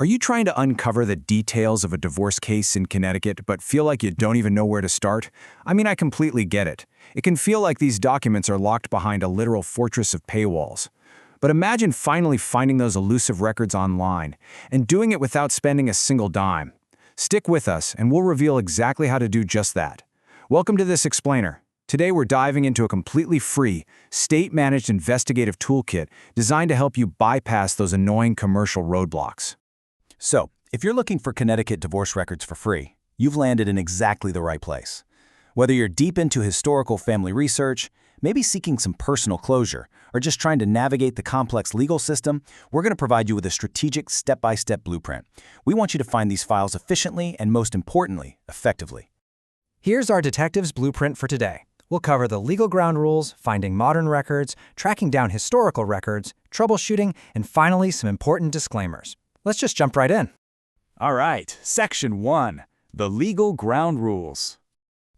Are you trying to uncover the details of a divorce case in Connecticut but feel like you don't even know where to start? I completely get it. It can feel like these documents are locked behind a literal fortress of paywalls. But imagine finally finding those elusive records online and doing it without spending a single dime. Stick with us and we'll reveal exactly how to do just that. Welcome to This Explainer. Today we're diving into a completely free, state-managed investigative toolkit designed to help you bypass those annoying commercial roadblocks. So, if you're looking for Connecticut divorce records for free, you've landed in exactly the right place. Whether you're deep into historical family research, maybe seeking some personal closure, or just trying to navigate the complex legal system, we're going to provide you with a strategic step-by-step blueprint. We want you to find these files efficiently and, most importantly, effectively. Here's our detective's blueprint for today. We'll cover the legal ground rules, finding modern records, tracking down historical records, troubleshooting, and finally some important disclaimers. Let's just jump right in. All right, Section 1, the legal ground rules.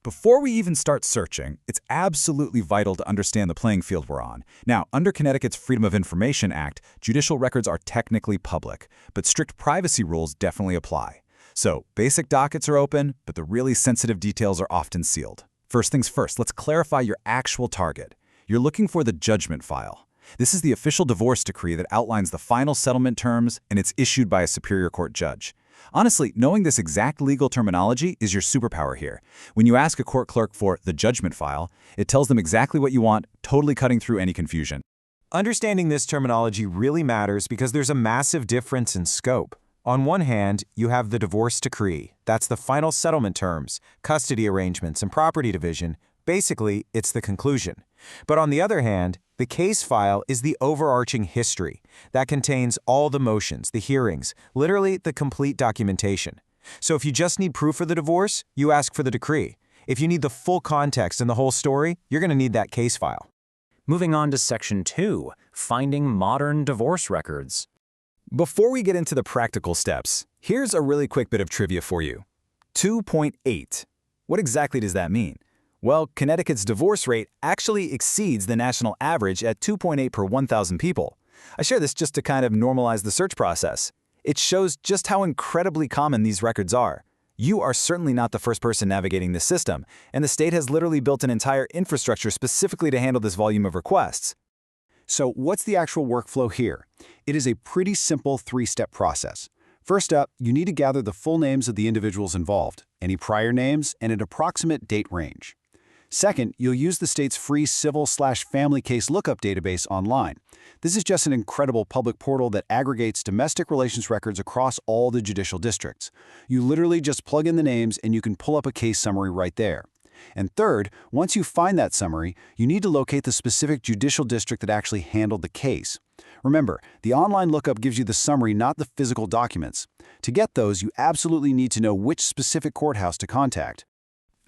Before we even start searching, it's absolutely vital to understand the playing field we're on. Now, under Connecticut's Freedom of Information Act, judicial records are technically public, but strict privacy rules definitely apply. So, basic dockets are open, but the really sensitive details are often sealed. First things first, let's clarify your actual target. You're looking for the judgment file. This is the official divorce decree that outlines the final settlement terms, and it's issued by a Superior Court judge. Honestly, knowing this exact legal terminology is your superpower here. When you ask a court clerk for the judgment file, it tells them exactly what you want, totally cutting through any confusion. Understanding this terminology really matters because there's a massive difference in scope. On one hand, you have the divorce decree. That's the final settlement terms, custody arrangements, and property division. Basically, it's the conclusion. But on the other hand, the case file is the overarching history that contains all the motions, the hearings, literally the complete documentation. So if you just need proof of the divorce, you ask for the decree. If you need the full context and the whole story, you're going to need that case file. Moving on to Section 2, finding modern divorce records. Before we get into the practical steps, here's a really quick bit of trivia for you. 2.8. What exactly does that mean? Well, Connecticut's divorce rate actually exceeds the national average at 2.8 per 1,000 people. I share this just to kind of normalize the search process. It shows just how incredibly common these records are. You are certainly not the first person navigating this system, and the state has literally built an entire infrastructure specifically to handle this volume of requests. So what's the actual workflow here? It is a pretty simple three-step process. First up, you need to gather the full names of the individuals involved, any prior names, and an approximate date range. Second, you'll use the state's free civil/family case lookup database online. This is just an incredible public portal that aggregates domestic relations records across all the judicial districts. You literally just plug in the names and you can pull up a case summary right there. And third, once you find that summary, you need to locate the specific judicial district that actually handled the case. Remember, the online lookup gives you the summary, not the physical documents. To get those, you absolutely need to know which specific courthouse to contact.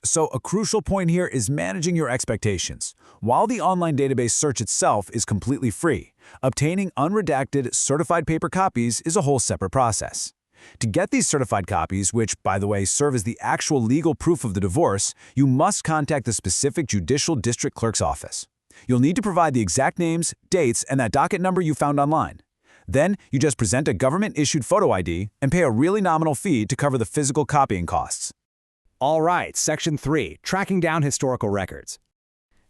So a crucial point here is managing your expectations. While the online database search itself is completely free, obtaining unredacted, certified paper copies is a whole separate process. To get these certified copies, which, by the way, serve as the actual legal proof of the divorce, you must contact the specific judicial district clerk's office. You'll need to provide the exact names, dates, and that docket number you found online. Then, you just present a government-issued photo ID and pay a really nominal fee to cover the physical copying costs. All right, Section 3, tracking down historical records.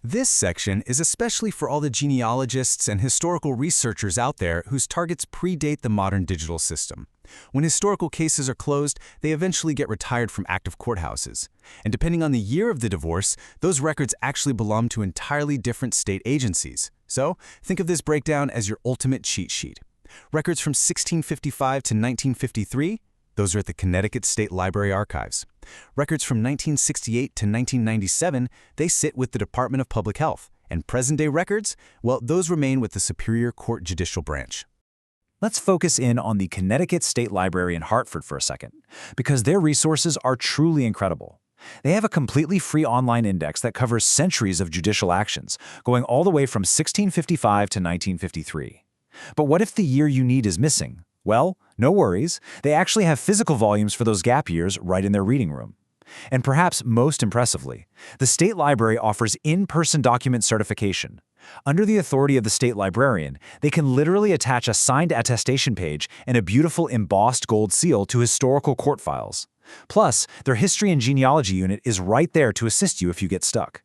This section is especially for all the genealogists and historical researchers out there whose targets predate the modern digital system. When historical cases are closed, they eventually get retired from active courthouses. And depending on the year of the divorce, those records actually belong to entirely different state agencies. So, think of this breakdown as your ultimate cheat sheet. Records from 1655 to 1953, those are at the Connecticut State Library Archives. Records from 1968 to 1997, they sit with the Department of Public Health. And present-day records, well, those remain with the Superior Court Judicial Branch. Let's focus in on the Connecticut State Library in Hartford for a second, because their resources are truly incredible. They have a completely free online index that covers centuries of judicial actions, going all the way from 1655 to 1953. But what if the year you need is missing? Well, no worries. They actually have physical volumes for those gap years right in their reading room. And perhaps most impressively, the State Library offers in-person document certification. Under the authority of the state librarian, they can literally attach a signed attestation page and a beautiful embossed gold seal to historical court files. Plus, their history and genealogy unit is right there to assist you if you get stuck.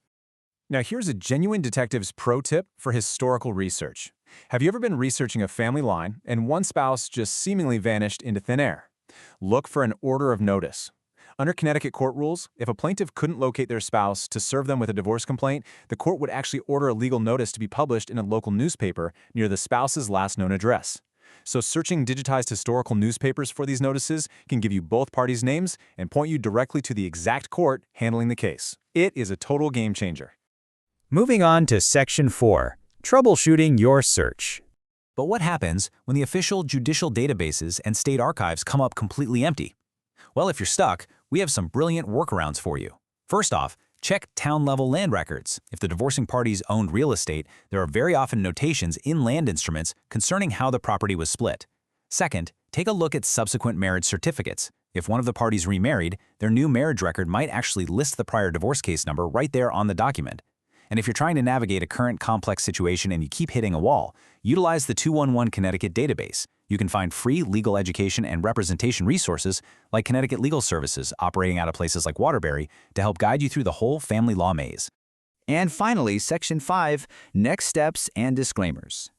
Now here's a genuine detective's pro tip for historical research. Have you ever been researching a family line and one spouse just seemingly vanished into thin air? Look for an order of notice. Under Connecticut court rules, if a plaintiff couldn't locate their spouse to serve them with a divorce complaint, the court would actually order a legal notice to be published in a local newspaper near the spouse's last known address. So searching digitized historical newspapers for these notices can give you both parties' names and point you directly to the exact court handling the case. It is a total game changer. Moving on to Section 4, Troubleshooting Your Search. But what happens when the official judicial databases and state archives come up completely empty? Well, if you're stuck, we have some brilliant workarounds for you. First off, check town-level land records. If the divorcing parties owned real estate, there are very often notations in land instruments concerning how the property was split. Second, take a look at subsequent marriage certificates. If one of the parties remarried, their new marriage record might actually list the prior divorce case number right there on the document. And if you're trying to navigate a current complex situation and you keep hitting a wall, utilize the 211 Connecticut database. You can find free legal education and representation resources like Connecticut Legal Services operating out of places like Waterbury to help guide you through the whole family law maze. And finally, Section 5, Next Steps and Disclaimers.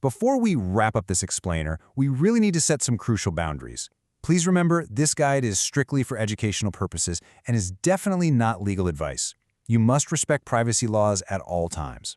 Before we wrap up this explainer, we really need to set some crucial boundaries. Please remember, this guide is strictly for educational purposes and is definitely not legal advice. You must respect privacy laws at all times.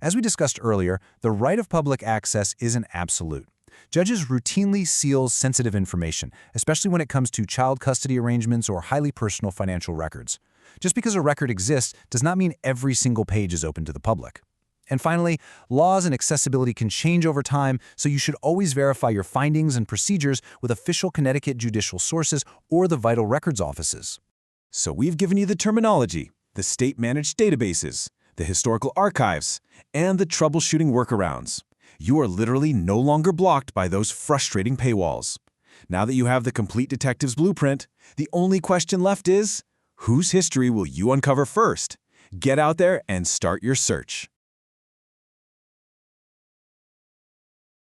As we discussed earlier, the right of public access isn't absolute. Judges routinely seal sensitive information, especially when it comes to child custody arrangements or highly personal financial records. Just because a record exists does not mean every single page is open to the public. And finally, laws and accessibility can change over time, so you should always verify your findings and procedures with official Connecticut judicial sources or the vital records offices. So we've given you the terminology, the state-managed databases, the historical archives, and the troubleshooting workarounds. You are literally no longer blocked by those frustrating paywalls. Now that you have the complete detective's blueprint, the only question left is, whose history will you uncover first? Get out there and start your search.